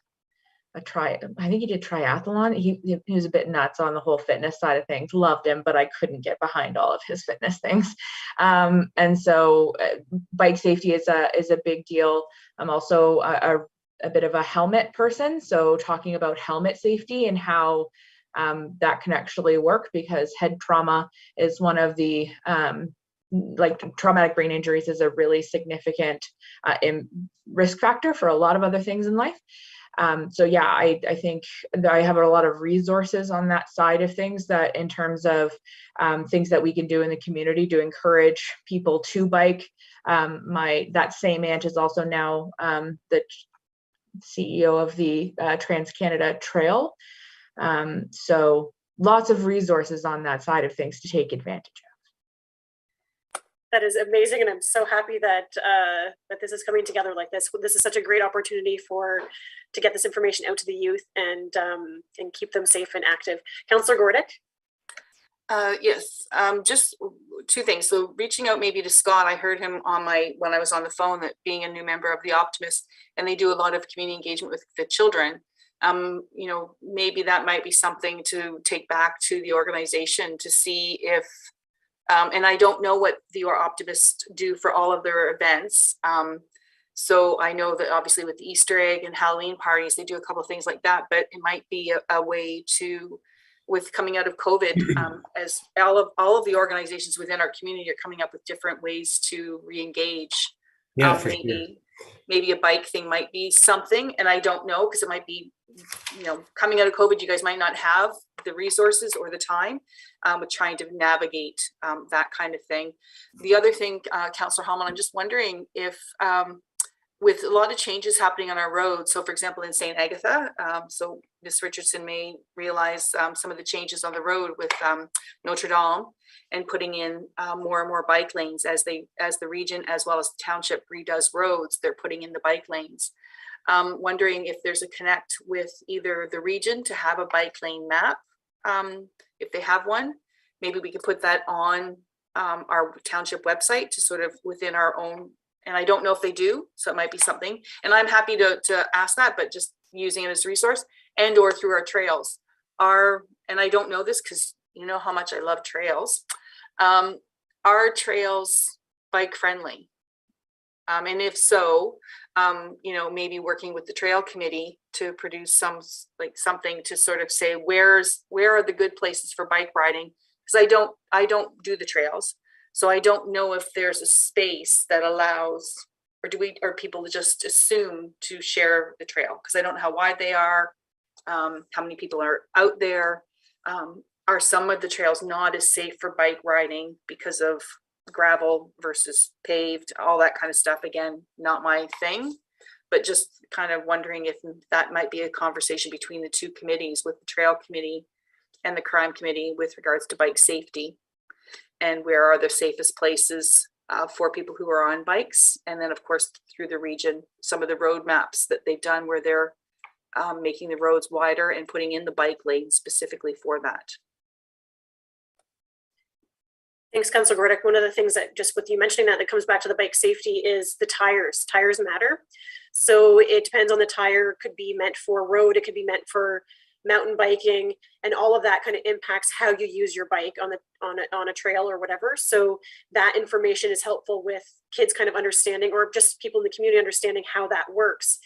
think he did triathlon. He was a bit nuts on the whole fitness side of things. Loved him, but I couldn't get behind all of his fitness things. And so bike safety is a big deal. I'm also a bit of a helmet person. So talking about helmet safety and how that can actually work, because head trauma is one of the like traumatic brain injuries is a really significant risk factor for a lot of other things in life. So yeah, I think that I have a lot of resources on that side of things, that in terms of things that we can do in the community to encourage people to bike. That same aunt is also now the CEO of the Trans Canada Trail. So lots of resources on that side of things to take advantage of. That is amazing, and I'm so happy that that this is coming together like this. This is such a great opportunity to get this information out to the youth and keep them safe and active. Councilor Gordon. Yes, just two things. So reaching out maybe to Scott, I heard him when I was on the phone, that being a new member of the Optimist, and they do a lot of community engagement with the children. You know, maybe that might be something to take back to the organization to see if. And I don't know what the Optimists do for all of their events. So I know that obviously with the Easter egg and Halloween parties, they do a couple of things like that, but it might be a way to, with coming out of COVID, as all of the organizations within our community are coming up with different ways to re-engage. Yeah, for sure. Maybe a bike thing might be something, and I don't know, because it might be, you know, coming out of COVID, you guys might not have the resources or the time with trying to navigate that kind of thing. The other thing, Councillor Hallman, I'm just wondering if with a lot of changes happening on our roads, so for example, in St. Agatha, so Ms. Richardson may realize some of the changes on the road with Notre Dame, and putting in more and more bike lanes as the region as well as the township redoes roads, they're putting in the bike lanes. Wondering if there's a connect with either the region to have a bike lane map. If they have one, maybe we could put that on our township website to sort of within our own, and I don't know if they do, so it might be something. And I'm happy to ask that, but just using it as a resource, and or through our trails. And I don't know this because you know how much I love trails. Are trails bike friendly? And if so, you know, maybe working with the trail committee to produce something to sort of say where are the good places for bike riding, because I don't do the trails, so I don't know if there's a space that allows, or people just assume to share the trail, because I don't know how wide they are, how many people are out there. are some of the trails not as safe for bike riding because of gravel versus paved, all that kind of stuff. Again, not my thing, but just kind of wondering if that might be a conversation between the two committees, with the trail committee and the crime committee, with regards to bike safety, and where are the safest places for people who are on bikes. And then of course through the region, some of the road maps that they've done where they're making the roads wider and putting in the bike lane specifically for that. Thanks, Councilor Gordon. One of the things that, just with you mentioning that comes back to the bike safety is the tires. Tires matter. So it depends on the tire. It could be meant for road, it could be meant for mountain biking, and all of that kind of impacts how you use your bike on a trail or whatever. So that information is helpful with kids kind of understanding, or just people in the community understanding how that works.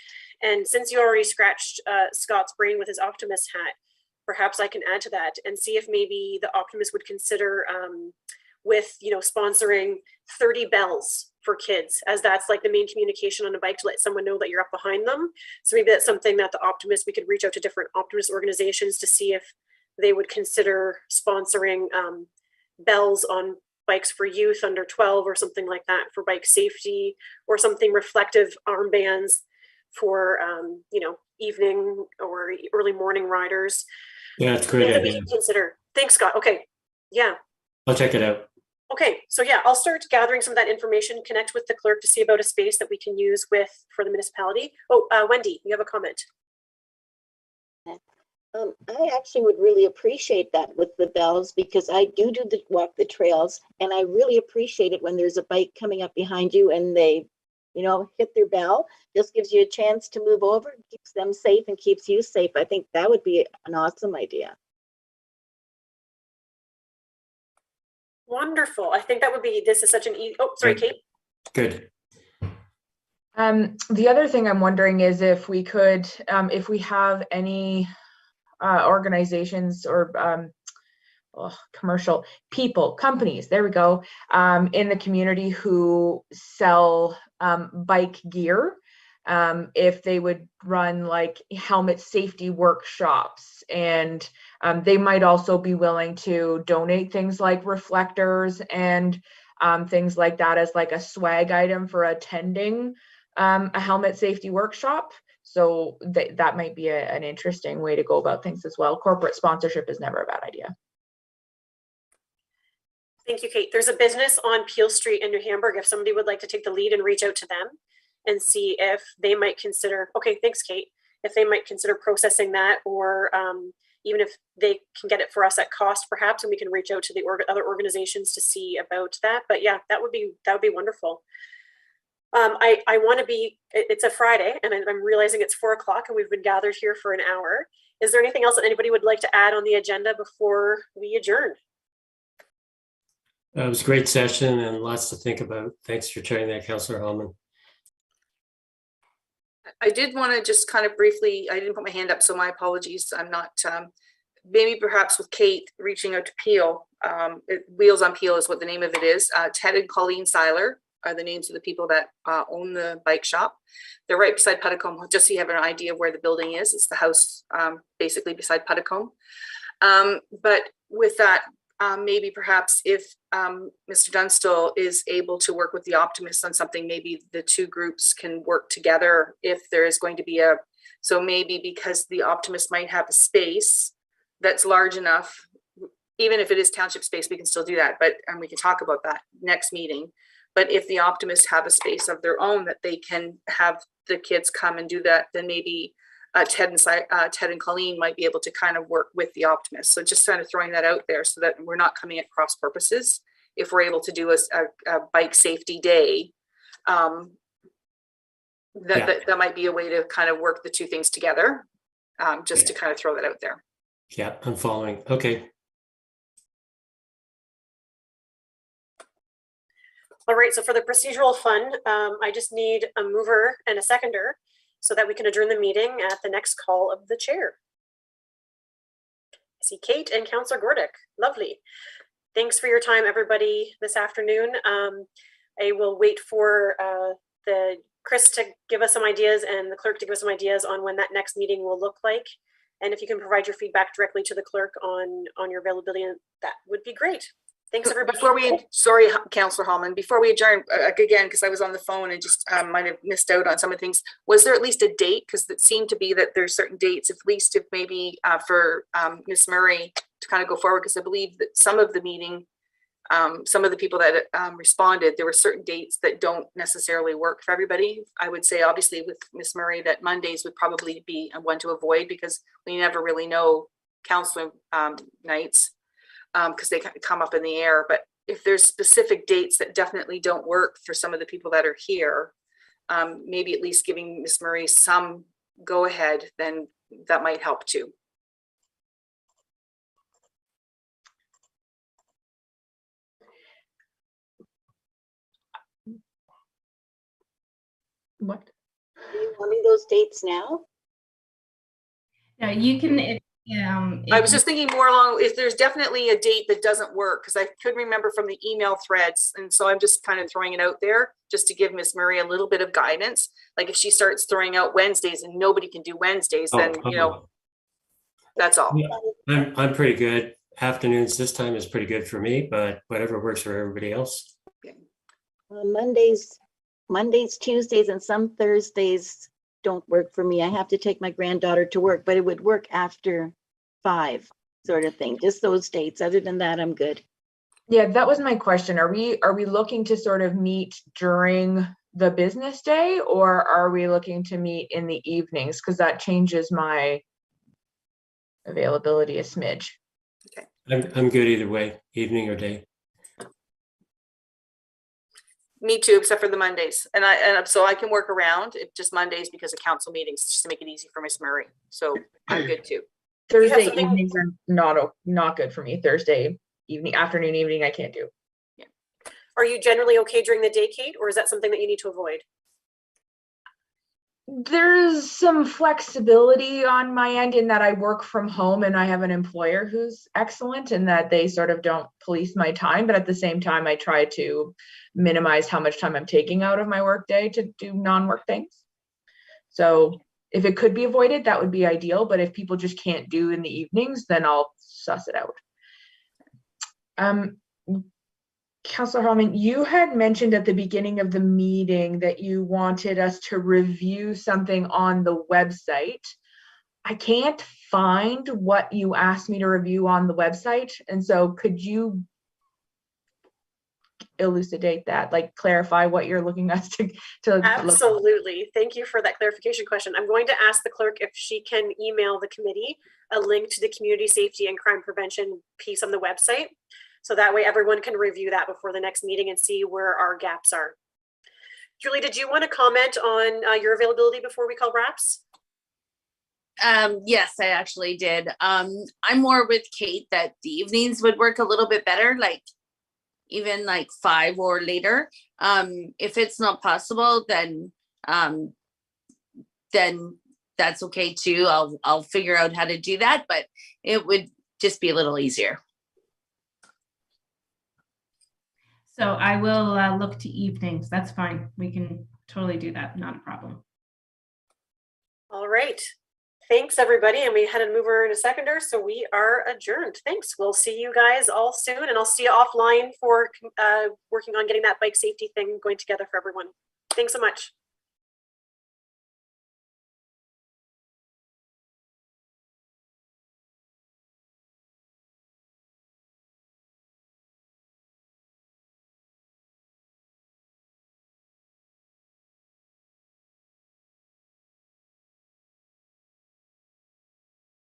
And since you already scratched Scott's brain with his optimist hat, perhaps I can add to that and see if maybe the optimist would consider with, you know, sponsoring 30 bells for kids, as that's like the main communication on a bike, to let someone know that you're up behind them. So maybe that's something that the optimist, we could reach out to different optimist organizations to see if they would consider sponsoring bells on bikes for youth under 12 or something like that for bike safety, or something reflective armbands for you know, evening or early morning riders. Yeah, it's a great idea. Consider. Thanks, Scott. Okay. Yeah. I'll check it out. Okay, so yeah, I'll start gathering some of that information, connect with the clerk to see about a space that we can use for the municipality. Oh, Wendy, you have a comment. I actually would really appreciate that with the bells, because I do walk the trails, and I really appreciate it when there's a bike coming up behind you and they, you know, hit their bell. Just gives you a chance to move over, keeps them safe and keeps you safe. I think that would be an awesome idea. Wonderful. I think that would be, this is such an easy, oh, sorry, Kate. Good. The other thing I'm wondering is if we could, if we have any organizations or commercial people, companies, there we go, in the community who sell bike gear, if they would run like helmet safety workshops, and they might also be willing to donate things like reflectors and things like that as like a swag item for attending a helmet safety workshop. So that might be an interesting way to go about things as well. Corporate sponsorship is never a bad idea. Thank you, Kate. There's a business on Peel Street in New Hamburg. If somebody would like to take the lead and reach out to them and see if they might consider, okay, thanks, Kate, if they might consider processing that, or even if they can get it for us at cost, perhaps, and we can reach out to the other organizations to see about that. But yeah, that would be wonderful. I want to be, it's a Friday and I'm realizing it's 4 o'clock and we've been gathered here for an hour. Is there anything else that anybody would like to add on the agenda before we adjourn? It was a great session and lots to think about. Thanks for chairing that, Councillor Hellman. I did want to just kind of briefly, I didn't put my hand up, so my apologies. I'm not, maybe perhaps with Kate reaching out to Peel, Wheels on Peel is what the name of it is. Ted and Colleen Seiler are the names of the people that own the bike shop. They're right beside Putticombe, just so you have an idea of where the building is. It's the house basically beside Putticombe. But with that, maybe perhaps if Mr. Dunstall is able to work with the Optimists on something, maybe the two groups can work together if there is going to be so maybe because the Optimist might have a space that's large enough, even if it is township space, we can still do that, but we can talk about that next meeting. But if the Optimists have a space of their own that they can have the kids come and do that, then maybe Ted and Colleen might be able to kind of work with the Optimists. So just kind of throwing that out there so that we're not coming at cross purposes. If we're able to do a bike safety day, that might be a way to kind of work the two things together, just to kind of throw that out there. Yeah, I'm following. Okay. All right, so for the procedural fund, I just need a mover and a seconder so that we can adjourn the meeting at the next call of the chair. I see Kate and Councillor Gordon. Lovely. Thanks for your time, everybody, this afternoon. I will wait for Chris to give us some ideas and the clerk to give us some ideas on when that next meeting will look like. And if you can provide your feedback directly to the clerk on your availability, that would be great. Thanks, everybody. Sorry, Councillor Hallman, before we adjourn, again, because I was on the phone and just might have missed out on some of the things, was there at least a date? Because it seemed to be that there's certain dates, at least if maybe for Ms. Murray to kind of go forward, because I believe that some of the meeting, some of the people that responded, there were certain dates that don't necessarily work for everybody. I would say, obviously, with Ms. Murray, that Mondays would probably be one to avoid, because we never really know council nights, because they come up in the air. But if there's specific dates that definitely don't work for some of the people that are here, maybe at least giving Ms. Murray some go ahead, then that might help too. What? Are you wanting those dates now? Yeah, you can. I was just thinking more along, if there's definitely a date that doesn't work, because I could remember from the email threads, and so I'm just kind of throwing it out there just to give Miss Murray a little bit of guidance. Like if she starts throwing out Wednesdays and nobody can do Wednesdays, then you know, that's all. Yeah, I'm pretty good. Afternoons this time is pretty good for me, but whatever works for everybody else. Mondays, Tuesdays, and some Thursdays don't work for me. I have to take my granddaughter to work, but it would work after 5 sort of thing. Just those dates. Other than that, I'm good. Yeah, that was my question. Are we looking to sort of meet during the business day, or are we looking to meet in the evenings? Because that changes my availability a smidge. Okay. I'm good either way, evening or day. Me too, except for the Mondays. And so I can work around it, just Mondays because of council meetings, just to make it easy for Miss Murray. So I'm good too. Thursday evenings are not good for me. Thursday evening, afternoon, evening, I can't do. Yeah. Are you generally okay during the day, Kate, or is that something that you need to avoid? There's some flexibility on my end in that I work from home and I have an employer who's excellent, and that they sort of don't police my time. But at the same time, I try to minimize how much time I'm taking out of my work day to do non-work things. So if it could be avoided, that would be ideal. But if people just can't do in the evenings, then I'll suss it out. Councilor Hallman, you had mentioned at the beginning of the meeting that you wanted us to review something on the website. I can't find what you asked me to review on the website. And so could you elucidate that, like clarify what you're looking us to Absolutely. Thank you for that clarification question. I'm going to ask the clerk if she can email the committee a link to the community safety and crime prevention piece on the website. So that way everyone can review that before the next meeting and see where our gaps are. Julie, did you want to comment on your availability before we call wraps? Yes, I actually did. I'm more with Kate that the evenings would work a little bit better, like even like 5 or later. If it's not possible, then that's okay too. I'll figure out how to do that, but it would just be a little easier. So I will look to evenings. That's fine. We can totally do that. Not a problem. All right. Thanks, everybody. And we had to move her in a seconder, so we are adjourned. Thanks. We'll see you guys all soon, and I'll see you offline for working on getting that bike safety thing going together for everyone. Thanks so much.